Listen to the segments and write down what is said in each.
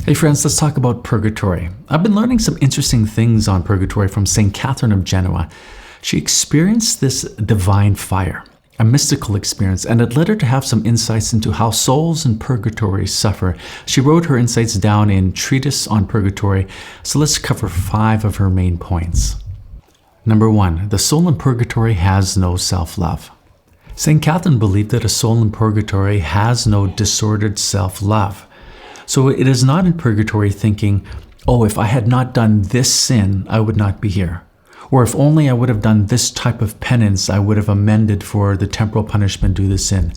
Hey friends, let's talk about Purgatory. I've been learning some interesting things on Purgatory from St Catherine of Genoa. She experienced this divine fire, a mystical experience, and it led her to have some insights into how souls in Purgatory suffer. She wrote her insights down in Treatise on Purgatory, so let's cover 5 of her main points. Number 1, the soul in Purgatory has no self-love. St. Catherine believed that a soul in Purgatory has no disordered self-love. So it is not in Purgatory thinking, oh, if I had not done this sin, I would not be here. Or if only I would have done this type of penance, I would have amended for the temporal punishment due to sin.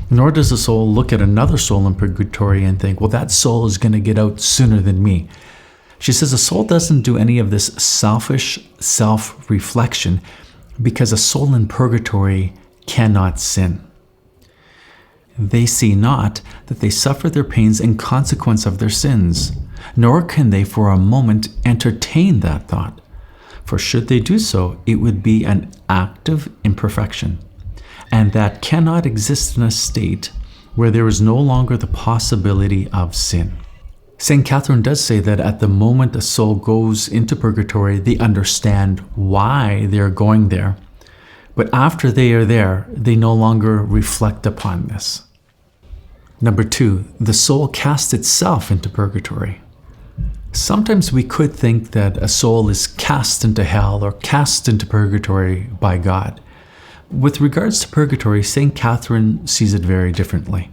Nor does the soul look at another soul in Purgatory and think, well, that soul is going to get out sooner than me. She says a soul doesn't do any of this selfish self-reflection because a soul in Purgatory cannot sin. They see not that they suffer their pains in consequence of their sins, nor can they for a moment entertain that thought. For should they do so, it would be an active imperfection, and that cannot exist in a state where there is no longer the possibility of sin. St. Catherine does say that at the moment a soul goes into Purgatory, they understand why they're going there. But after they are there, they no longer reflect upon this. Number 2, the soul casts itself into Purgatory. Sometimes we could think that a soul is cast into hell or cast into Purgatory by God. With regards to Purgatory, St. Catherine sees it very differently.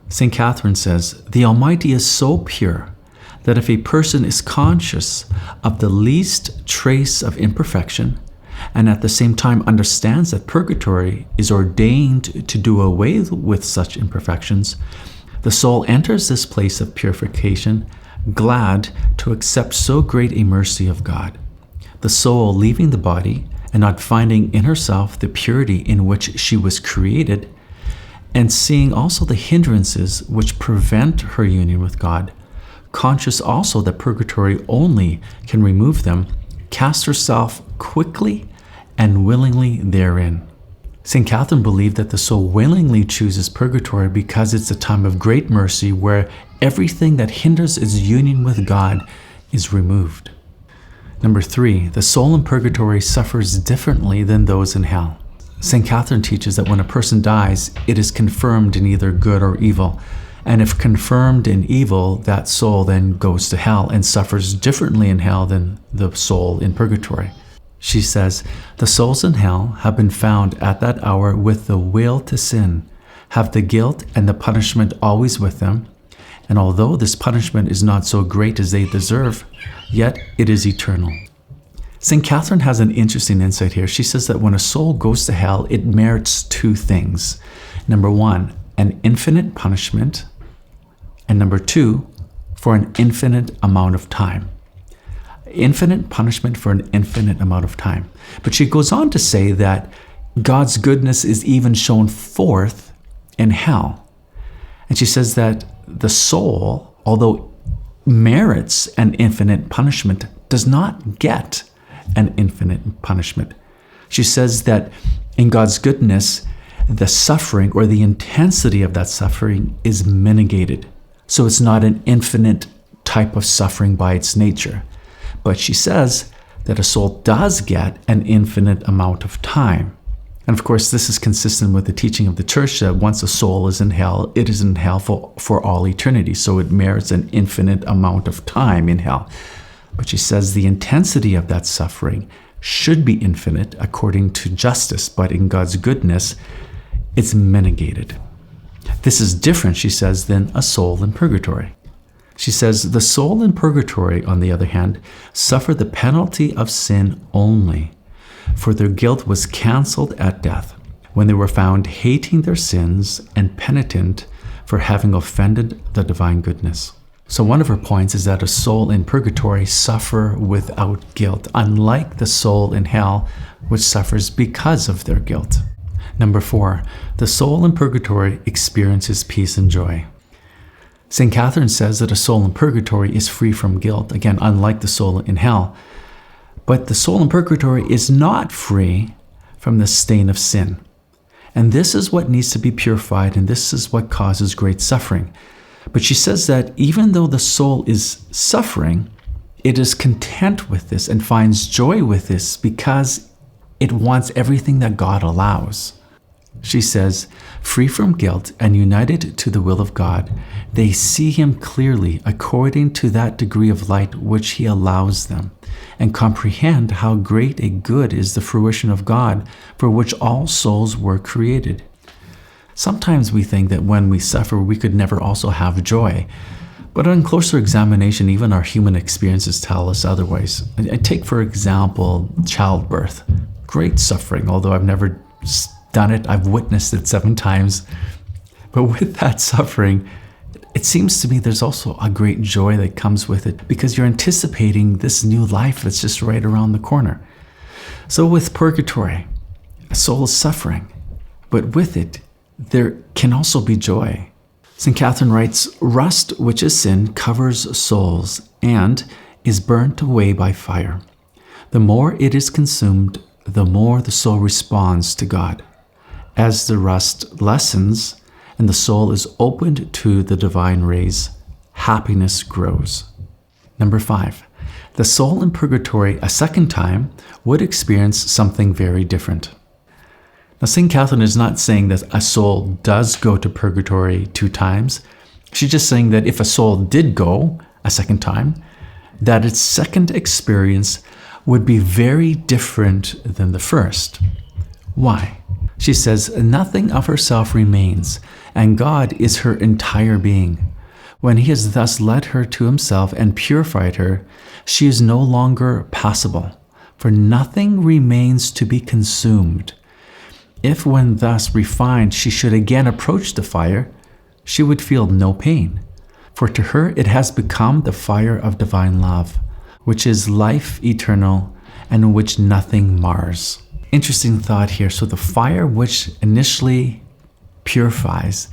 St. Catherine says, the Almighty is so pure that if a person is conscious of the least trace of imperfection, and at the same time understands that Purgatory is ordained to do away with such imperfections, the soul enters this place of purification, glad to accept so great a mercy of God. The soul, leaving the body and not finding in herself the purity in which she was created, and seeing also the hindrances which prevent her union with God, conscious also that Purgatory only can remove them, casts herself quickly and willingly therein. St. Catherine believed that the soul willingly chooses Purgatory because it's a time of great mercy where everything that hinders its union with God is removed. Number 3, the soul in Purgatory suffers differently than those in hell. St. Catherine teaches that when a person dies, it is confirmed in either good or evil. And if confirmed in evil, that soul then goes to hell and suffers differently in hell than the soul in Purgatory. She says, the souls in hell have been found at that hour with the will to sin, have the guilt and the punishment always with them, and although this punishment is not so great as they deserve, yet it is eternal. St. Catherine has an interesting insight here. She says that when a soul goes to hell, it merits 2 things. Number 1, an infinite punishment, and number 2, for an infinite amount of time. Infinite punishment for an infinite amount of time. But she goes on to say that God's goodness is even shown forth in hell. And she says that the soul, although merits an infinite punishment, does not get an infinite punishment. She says that in God's goodness, the suffering or the intensity of that suffering is mitigated. So it's not an infinite type of suffering by its nature. But she says that a soul does get an infinite amount of time. And of course, this is consistent with the teaching of the Church that once a soul is in hell, it is in hell for all eternity. So it merits an infinite amount of time in hell. But she says the intensity of that suffering should be infinite according to justice, but in God's goodness, it's mitigated. This is different, she says, than a soul in Purgatory. She says, the soul in Purgatory, on the other hand, suffer the penalty of sin only, for their guilt was cancelled at death, when they were found hating their sins and penitent for having offended the divine goodness. So one of her points is that a soul in Purgatory suffer without guilt, unlike the soul in hell, which suffers because of their guilt. Number 4, the soul in Purgatory experiences peace and joy. St. Catherine says that a soul in Purgatory is free from guilt, again, unlike the soul in hell. But the soul in Purgatory is not free from the stain of sin. And this is what needs to be purified, and this is what causes great suffering. But she says that even though the soul is suffering, it is content with this and finds joy with this because it wants everything that God allows. She says, free from guilt and united to the will of God, they see Him clearly according to that degree of light which He allows them, and comprehend how great a good is the fruition of God, for which all souls were created. Sometimes we think that when we suffer, we could never also have joy. But on closer examination, even our human experiences tell us otherwise. I take, for example, childbirth. Great suffering, although I've never done it. I've witnessed it 7 times. But with that suffering, it seems to me there's also a great joy that comes with it because you're anticipating this new life that's just right around the corner. So with purgatory, a soul is suffering, but with it, there can also be joy. St. Catherine writes, rust, which is sin, covers souls and is burnt away by fire. The more it is consumed, the more the soul responds to God. As the rust lessens and the soul is opened to the divine rays, happiness grows. Number 5, the soul in purgatory a second time would experience something very different. Now, St. Catherine is not saying that a soul does go to purgatory 2 times. She's just saying that if a soul did go a second time, that its second experience would be very different than the first. Why? She says, nothing of herself remains, and God is her entire being. When He has thus led her to Himself and purified her, she is no longer passible, for nothing remains to be consumed. If when thus refined she should again approach the fire, she would feel no pain, for to her it has become the fire of divine love, which is life eternal and which nothing mars. Interesting thought here. So the fire which initially purifies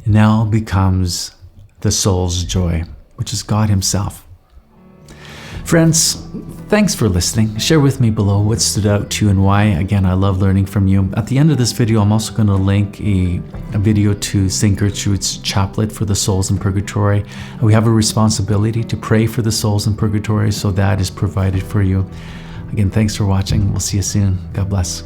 now becomes the soul's joy, which is God Himself. Friends, thanks for listening. Share with me below what stood out to you and why. Again, I love learning from you. At the end of this video, I'm also going to link a video to St. Gertrude's Chaplet for the souls in purgatory. We have a responsibility to pray for the souls in purgatory, so that is provided for you. Again, thanks for watching. We'll see you soon. God bless.